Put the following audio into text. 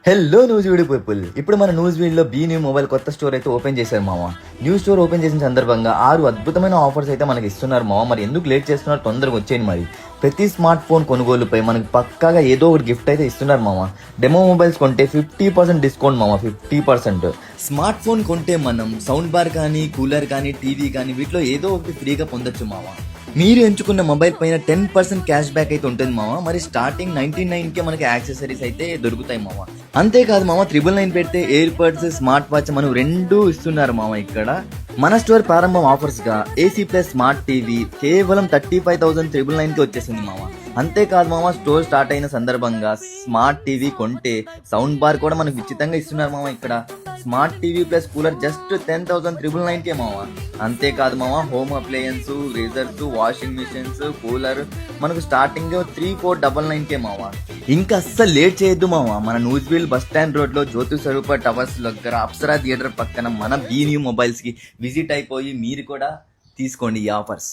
Hello news video people, ఇప్పుడు మన news వీడియోలో బీ న్యూ మొబైల్ కొత్త స్టోర్ అయితే ఓపెన్ చేశారు మామ. న్యూ స్టోర్ ఓపెన్ చేసిన సందర్భంగా 6 అద్భుతమైన ఆఫర్స్ అయితే మనకి ఇస్తున్నారు మామ. మరి ఎందుకు లేట్ చేస్తున్నారు, తొందరగా వచ్చేయండి. మరి ప్రతి స్మార్ట్ ఫోన్ కొనుగోలుపై మనకి పక్కాగా ఏదో ఒకటి గిఫ్ట్ అయితే ఇస్తున్నారు మామ. డెమో మొబైల్స్ కొంటే 50% డిస్కౌంట్ మామ, 50%. స్మార్ట్ ఫోన్ కొంటే మనం సౌండ్ బార్ కానీ, కూలర్ కానీ, టీవీ కానీ వీటిలో ఏదో ఒకటి ఫ్రీగా పొందొచ్చు మామ. మీరు ఎంచుకున్న మొబైల్ పైన 10% క్యాష్ బ్యాక్ అయితే ఉంటుంది మామ. మరి స్టార్టింగ్ 99కే మనకి యాక్సెసరీస్ అయితే దొరుకుతాయి మామ. అంతేకాదు మామ, 999 పెడితే ఎయిర్ బడ్స్, స్మార్ట్ వాచ్ మనం 2 ఇస్తున్నారు మామ. ఇక్కడ మన స్టోర్ ప్రారంభం ఆఫర్స్ గా AC ప్లస్ స్మార్ట్ టీవీ కేవలం 35,999కి వచ్చేసింది మామ. అంతేకాదు మామ, స్టోర్ స్టార్ట్ అయిన సందర్భంగా స్మార్ట్ టీవీ కొంటే సౌండ్ బార్ కూడా మనకు ఉచితంగా ఇస్తున్నారు మామ. ఇక్కడ smart TV plus cooler just 10,999కే మామ. అంతేకాదు మామ, home appliances, razors, washing machines, cooler మనకు స్టార్టింగ్ 3,499కే మామ. ఇంకా అస్సలు లేట్ చేయొద్దు మామ. మన నూజివీడ్ బస్ స్టాండ్ రోడ్ లో జ్యోతి స్వరూప టవర్స్ దగ్గర అప్సరా థియేటర్ పక్కన మన బీ న్యూ మొబైల్స్ కి విజిట్ అయిపోయి మీరు కూడా తీసుకోండి ఈ ఆఫర్స్.